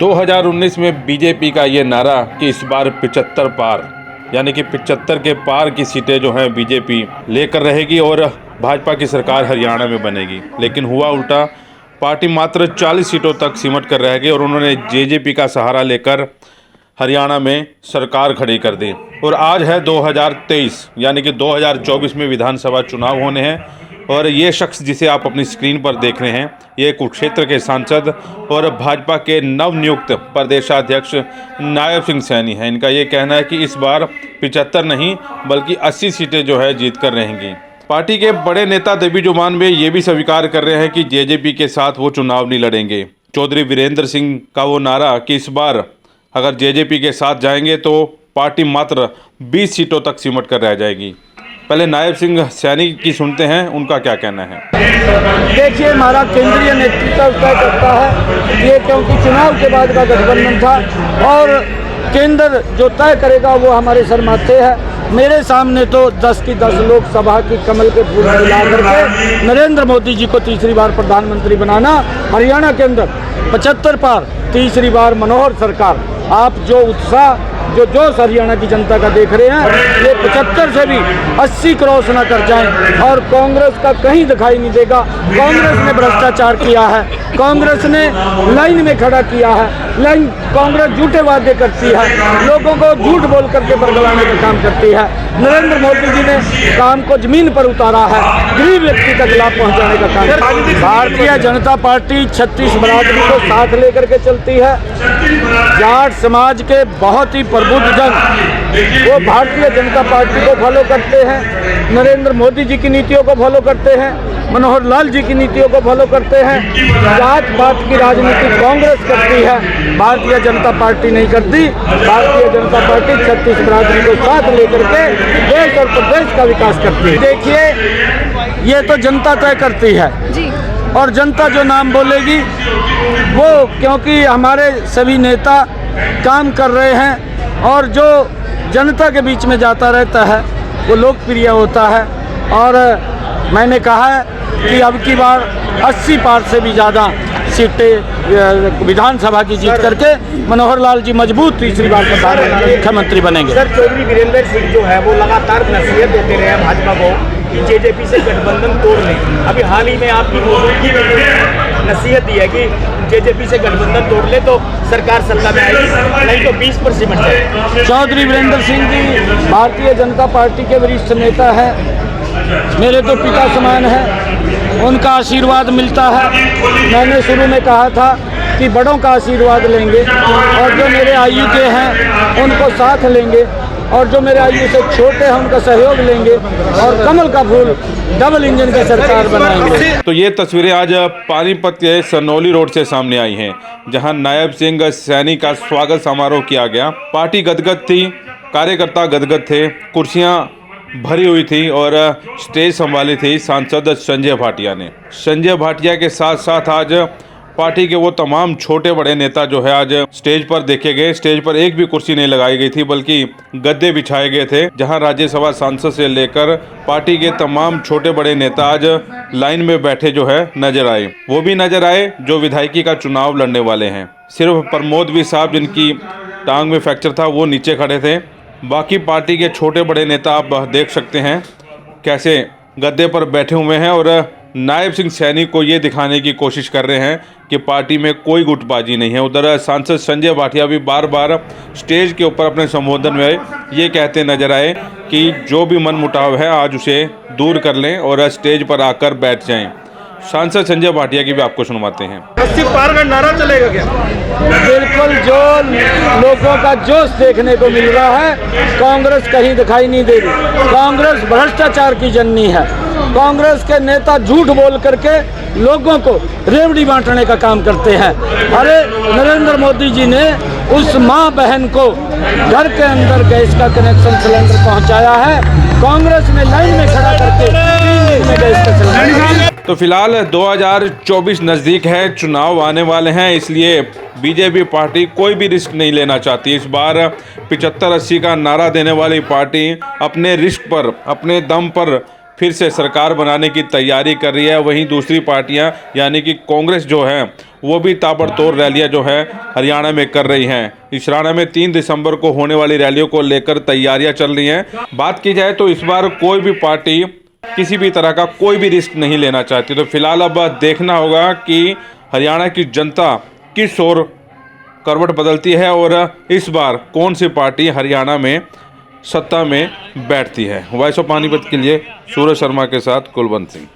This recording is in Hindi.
2019 में बीजेपी का ये नारा कि इस बार 75 पार, यानी कि 75 के पार की सीटें जो हैं बीजेपी लेकर रहेगी और भाजपा की सरकार हरियाणा में बनेगी। लेकिन हुआ उल्टा, पार्टी मात्र 40 सीटों तक सिमट कर रह गई और उन्होंने जेजेपी का सहारा लेकर हरियाणा में सरकार खड़ी कर दी। और आज है 2023, यानी कि 2024 में विधानसभा चुनाव होने हैं और ये शख्स जिसे आप अपनी स्क्रीन पर देख रहे हैं, ये कुरुक्षेत्र के सांसद और भाजपा के नवनियुक्त प्रदेशाध्यक्ष नायब सिंह सैनी हैं। इनका ये कहना है कि इस बार 75 नहीं बल्कि 80 सीटें जो है जीत कर रहेंगी। पार्टी के बड़े नेता देवी जुबान में ये भी स्वीकार कर रहे हैं कि जेजेपी के साथ वो चुनाव नहीं लड़ेंगे। चौधरी वीरेंद्र सिंह का वो नारा कि इस बार अगर जेजेपी के साथ जाएंगे तो पार्टी मात्र 20 सीटों तक सिमट कर रह जाएगी। पहले नायब सिंह सैनी की सुनते हैं, उनका क्या कहना है। देखिए, हमारा केंद्रीय नेतृत्व तय करता है ये, क्योंकि चुनाव के बाद का गठबंधन था और केंद्र जो तय करेगा वो हमारे सर माथे है। मेरे सामने तो 10 की 10 लोकसभा की कमल के फूल मिला करके नरेंद्र मोदी जी को तीसरी बार प्रधानमंत्री बनाना, हरियाणा के अंदर 75 पार, तीसरी बार मनोहर सरकार। आप जो उत्साह, जो जोश हरियाणा की जनता का देख रहे हैं, ये 75 से भी 80 क्रॉस न कर जाएं और कांग्रेस का कहीं दिखाई नहीं देगा। कांग्रेस ने भ्रष्टाचार किया है, कांग्रेस ने लाइन में खड़ा किया है, कांग्रेस झूठे वादे करती है, लोगों को झूठ बोल करके बरगलाने का काम करती है। नरेंद्र मोदी जी ने काम को जमीन पर उतारा है, गरीब व्यक्ति तक लाभ पहुंचाने का काम। भारतीय जनता पार्टी 36 बरादरी को साथ लेकर के चलती है। जाट समाज के बहुत ही प्रबुद्ध जन वो भारतीय जनता पार्टी को फॉलो करते हैं, नरेंद्र मोदी जी की नीतियों को फॉलो करते हैं, मनोहर लाल जी की नीतियों को फॉलो करते हैं। जात पात की राजनीति कांग्रेस करती है, भारतीय जनता पार्टी नहीं करती। भारतीय जनता पार्टी 36 बरादरी को साथ लेकर के देश और प्रदेश का विकास करती है। देखिए, ये तो जनता तय करती है और जनता जो नाम बोलेगी वो, क्योंकि हमारे सभी नेता काम कर रहे हैं और जो जनता के बीच में जाता रहता है वो लोकप्रिय होता है। और मैंने कहा है कि अब की बार 80 पार से भी ज़्यादा सीटें विधानसभा की जीत करके मनोहर लाल जी मजबूत तीसरी बार मुख्यमंत्री बनेंगे। सर, चौधरी वीरेंद्र सिंह जो है वो लगातार नसीहत देते रहे हैं भाजपा को कि जेजेपी से गठबंधन तोड़ लें। अभी हाल ही में आपकी मौजूदगी में नसीहत दी है कि जेजेपी से गठबंधन तोड़ ले तो सरकार सत्ता में आएगी, नहीं तो 20 पर सिमट जाए। चौधरी वीरेंद्र सिंह जी भारतीय जनता पार्टी के वरिष्ठ नेता हैं, मेरे तो पिता समान है, उनका आशीर्वाद मिलता है। मैंने शुरू में कहा था कि बड़ों का आशीर्वाद लेंगे और जो मेरे आयु के हैं उनको साथ लेंगे और जो मेरे आयु से छोटे हैं उनका सहयोग लेंगे और कमल का फूल डबल इंजन की सरकार बनाएंगे। तो ये तस्वीरें आज पानीपत के सनौली रोड से सामने आई हैं, जहां नायब सिंह सैनी का स्वागत समारोह किया गया। पार्टी गदगद थी, कार्यकर्ता गदगद थे, कुर्सियां भरी हुई थी और स्टेज संभाली थी सांसद संजय भाटिया ने। संजय भाटिया के साथ साथ आज पार्टी के वो तमाम छोटे बड़े नेता जो है आज स्टेज पर देखे गए। स्टेज पर एक भी कुर्सी नहीं लगाई गई थी बल्कि गद्दे बिछाए गए थे, जहां राज्यसभा सांसद से लेकर पार्टी के तमाम छोटे बड़े नेता आज लाइन में बैठे जो है नजर आए। वो भी नजर आए जो विधायकी का चुनाव लड़ने वाले हैं। सिर्फ प्रमोद भी साहब, जिनकी टांग में फ्रैक्चर था, वो नीचे खड़े थे। बाकी पार्टी के छोटे बड़े नेता आप देख सकते हैं कैसे गद्दे पर बैठे हुए हैं और नायब सिंह सैनी को ये दिखाने की कोशिश कर रहे हैं कि पार्टी में कोई गुटबाजी नहीं है। उधर सांसद संजय भाटिया भी बार बार स्टेज के ऊपर अपने संबोधन में ये कहते नजर आए कि जो भी मनमुटाव है आज उसे दूर कर लें और स्टेज पर आकर बैठ जाएं। सांसद संजय भाटिया की भी आपको सुनवाते हैं। 80 पार का नारा चलेगा क्या? बिल्कुल, जो लोगों का जोश देखने को मिल रहा है, कांग्रेस कहीं दिखाई नहीं दे रही। कांग्रेस भ्रष्टाचार की जननी है। कांग्रेस के नेता झूठ बोल करके लोगों को रेवड़ी बांटने का काम करते हैं। अरे नरेंद्र मोदी जी ने उस माँ बहन को घर के अंदर गैस का कनेक्शन सिलेंडर पहुंचाया है, कांग्रेस ने लाइन में खड़ा करके गैस का सिलेंडर। तो फिलहाल 2024 नज़दीक है, चुनाव आने वाले हैं, इसलिए बीजेपी पार्टी कोई भी रिस्क नहीं लेना चाहती। इस बार 75-80 का नारा देने वाली पार्टी अपने रिस्क पर, अपने दम पर फिर से सरकार बनाने की तैयारी कर रही है। वहीं दूसरी पार्टियां यानी कि कांग्रेस जो है वो भी ताबड़तोड़ रैलियां जो है हरियाणा में कर रही हैं। इस हरियाणा में 3 दिसंबर को होने वाली रैलियों को लेकर तैयारियां चल रही हैं। बात की जाए तो इस बार कोई भी पार्टी किसी भी तरह का कोई भी रिस्क नहीं लेना चाहती। तो फिलहाल अब देखना होगा कि हरियाणा की जनता किस ओर करवट बदलती है और इस बार कौन सी पार्टी हरियाणा में सत्ता में बैठती है। वॉइस ऑफ पानीपत के लिए सूरज शर्मा के साथ कुलवंत सिंह।